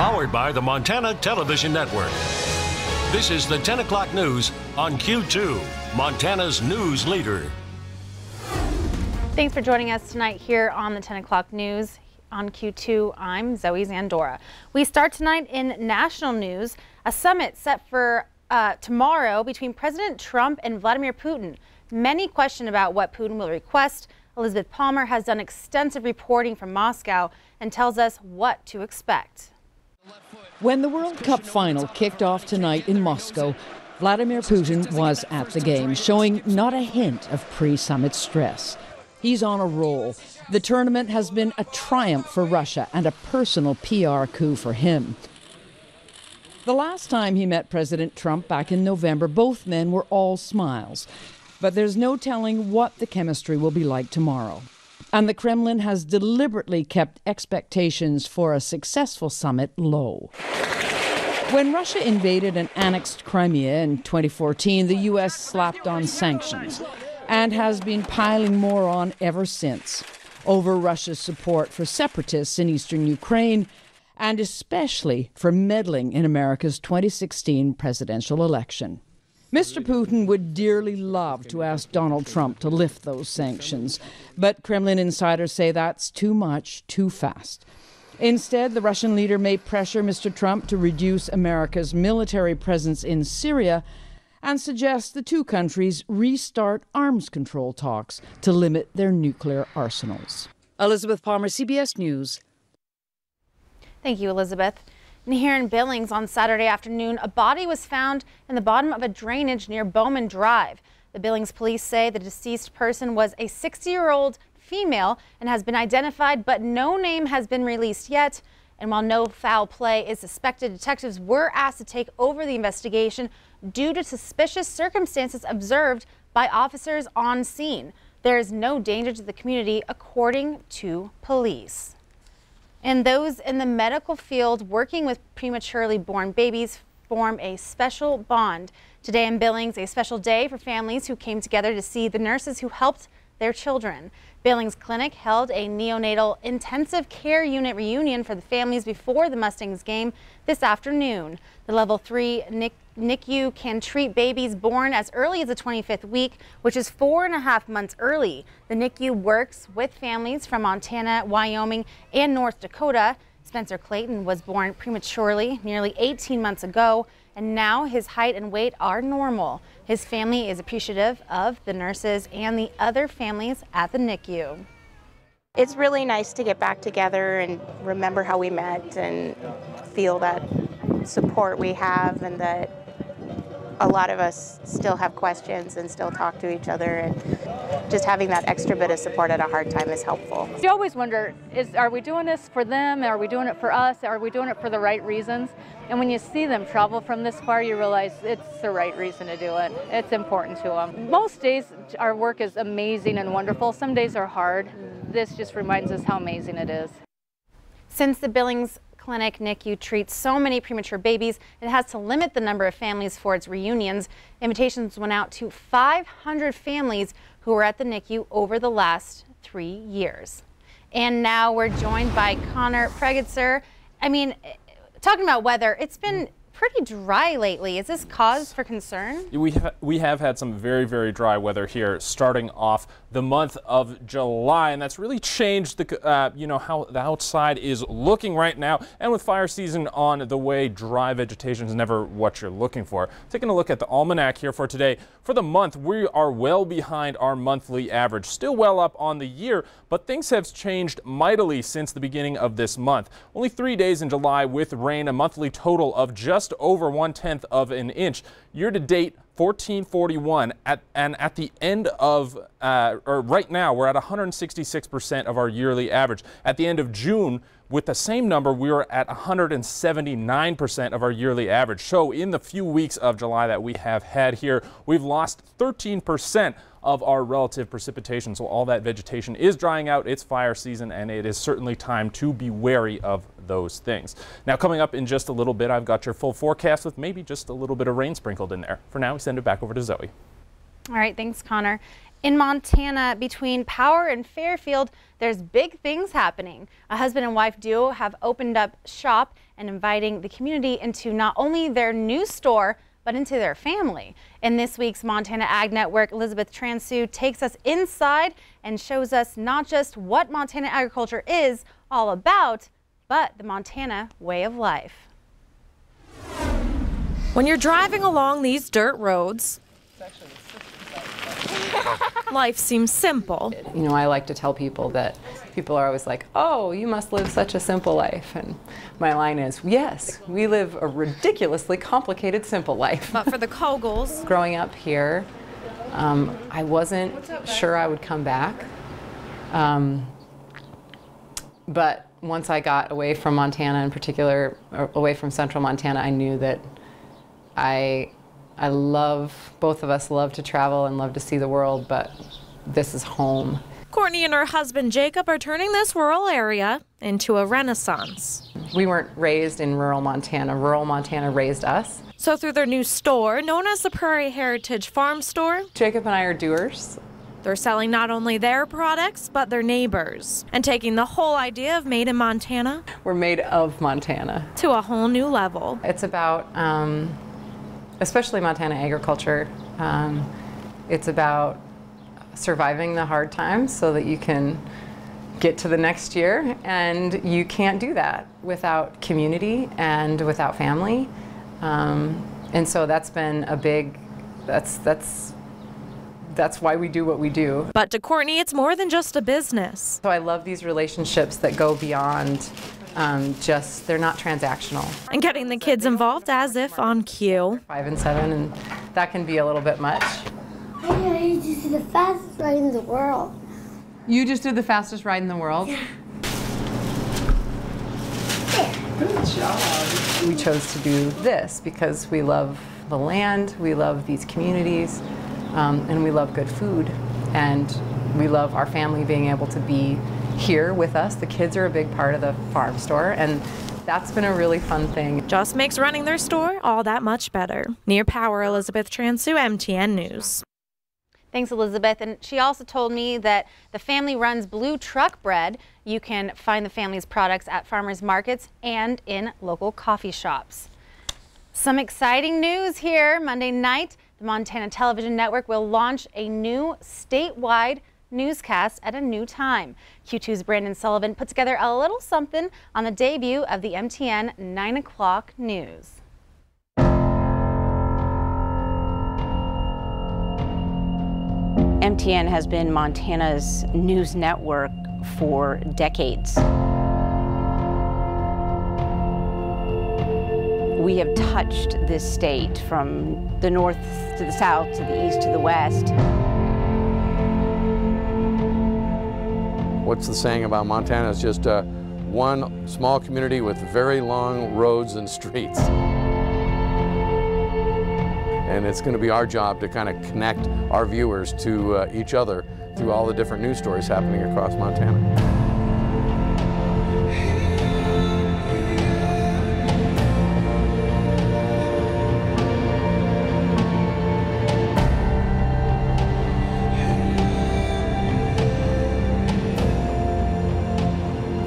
Powered by the Montana Television Network. This is the 10 o'clock news on Q2, Montana's news leader. Thanks for joining us tonight here on the 10 o'clock news on Q2. I'm Zoe Zandora. We start tonight in national news, a summit set for tomorrow between President Trump and Vladimir Putin. Many question about what Putin will request. Elizabeth Palmer has done extensive reporting from Moscow and tells us what to expect. When the World Cup final kicked off tonight in Moscow, Vladimir Putin was at the game, showing not a hint of pre-summit stress. He's on a roll. The tournament has been a triumph for Russia and a personal PR coup for him. The last time he met President Trump back in November, both men were all smiles. But there's no telling what the chemistry will be like tomorrow. And the Kremlin has deliberately kept expectations for a successful summit low. When Russia invaded and annexed Crimea in 2014, the U.S. slapped on sanctions and has been piling more on ever since over Russia's support for separatists in eastern Ukraine and especially for meddling in America's 2016 presidential election. Mr. Putin would dearly love to ask Donald Trump to lift those sanctions, but Kremlin insiders say that's too much, too fast. Instead, the Russian leader may pressure Mr. Trump to reduce America's military presence in Syria and suggest the two countries restart arms control talks to limit their nuclear arsenals. Elizabeth Palmer, CBS News. Thank you, Elizabeth. And here in Billings on Saturday afternoon, a body was found in the bottom of a drainage near Bowman Drive. The Billings police say the deceased person was a 60-year-old female and has been identified, but no name has been released yet. And while no foul play is suspected, detectives were asked to take over the investigation due to suspicious circumstances observed by officers on scene. There is no danger to the community, according to police. And those in the medical field working with prematurely born babies form a special bond. Today in Billings, a special day for families who came together to see the nurses who helped their children. Billings Clinic held a neonatal intensive care unit reunion for the families before the Mustangs game this afternoon. The level 3 NICU can treat babies born as early as the 25th week, which is 4.5 months early. The NICU works with families from Montana, Wyoming, and North Dakota. Spencer Clayton was born prematurely nearly 18 months ago, and now his height and weight are normal. His family is appreciative of the nurses and the other families at the NICU. It's really nice to get back together and remember how we met and feel that support we have, and that a lot of us still have questions and still talk to each other, and just having that extra bit of support at a hard time is helpful. You always wonder, are we doing this for them? Are we doing it for us? Are we doing it for the right reasons? And when you see them travel from this far, you realize it's the right reason to do it. It's important to them. Most days our work is amazing and wonderful. Some days are hard. This just reminds us how amazing it is. Since the Billings Clinic NICU treats so many premature babies, it has to limit the number of families for its reunions. Invitations went out to 500 families who were at the NICU over the last 3 years. And now we're joined by Connor Pregitzer. I mean, talking about weather, it's been pretty dry lately. Is this cause for concern? We have had some very, very dry weather here starting off the month of July, and that's really changed the how the outside is looking right now. And with fire season on the way, dry vegetation is never what you're looking for. Taking a look at the almanac here for today, for the month we are well behind our monthly average, still well up on the year, but things have changed mightily since the beginning of this month. Only 3 days in July with rain, a monthly total of just over 1/10 of an inch. Year to date, 1441, and at the end of, or right now, we're at 166% of our yearly average. At the end of June, with the same number, we were at 179% of our yearly average. So in the few weeks of July that we have had here, we've lost 13% of our relative precipitation. So all that vegetation is drying out. It's fire season, and it is certainly time to be wary of those things. Now, coming up in just a little bit, I've got your full forecast with maybe just a little bit of rain sprinkled in there. For now, we send it back over to Zoe. All right, thanks, Connor. In Montana, between Power and Fairfield, there's big things happening. A husband and wife duo have opened up shop and inviting the community into not only their new store, but into their family. In this week's Montana Ag Network, Elizabeth Transu takes us inside and shows us not just what Montana agriculture is all about, but the Montana way of life. When you're driving along these dirt roads, life seems simple. You know, I like to tell people that people are always like, oh, you must live such a simple life. And my line is, yes, we live a ridiculously complicated, simple life. But for the Kogels, growing up here, I wasn't sure I would come back. But once I got away from Montana, in particular, away from central Montana, I knew that both of us love to travel and love to see the world, but this is home. Courtney and her husband Jacob are turning this rural area into a renaissance. We weren't raised in rural Montana. Rural Montana raised us. So through their new store, known as the Prairie Heritage Farm Store, Jacob and I are doers. They're selling not only their products, but their neighbors, and taking the whole idea of made in Montana. We're made of Montana. To a whole new level. It's about, especially Montana agriculture, it's about surviving the hard times so that you can get to the next year, and you can't do that without community and without family. And so that's been a big, that's why we do what we do. But to Courtney, it's more than just a business. So I love these relationships that go beyond they're not transactional. And getting the kids involved as if on cue. 5 and 7, and that can be a little bit much. I just did the fastest ride in the world. You just did the fastest ride in the world? Yeah. Good job. We chose to do this because we love the land, we love these communities, and we love good food, and we love our family being able to be here with us. The kids are a big part of the farm store, and that's been a really fun thing. Just makes running their store all that much better. Near Power, Elizabeth Transu, MTN News. Thanks, Elizabeth. And she also told me that the family runs Blue Truck Bread. You can find the family's products at farmers markets and in local coffee shops. Some exciting news here. Monday night, the Montana Television Network will launch a new statewide newscast at a new time. Q2's Brandon Sullivan put together a little something on the debut of the MTN 9 o'clock news. MTN has been Montana's news network for decades. We have touched this state from the north to the south, to the east to the west. What's the saying about Montana? It's just one small community with very long roads and streets. And it's going to be our job to kind of connect our viewers to each other through all the different news stories happening across Montana.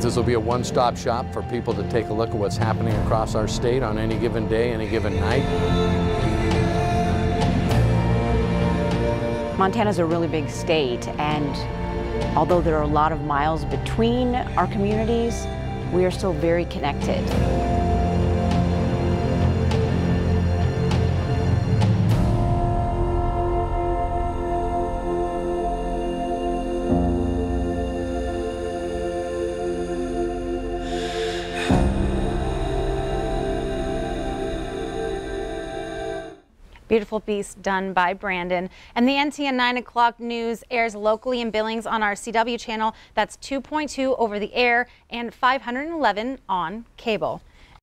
This will be a one-stop shop for people to take a look at what's happening across our state on any given day, any given night. Montana's a really big state, and although there are a lot of miles between our communities, we are still very connected. Beautiful piece done by Brandon. And the NTN 9 o'clock news airs locally in Billings on our CW channel. That's 2.2 over the air and 511 on cable.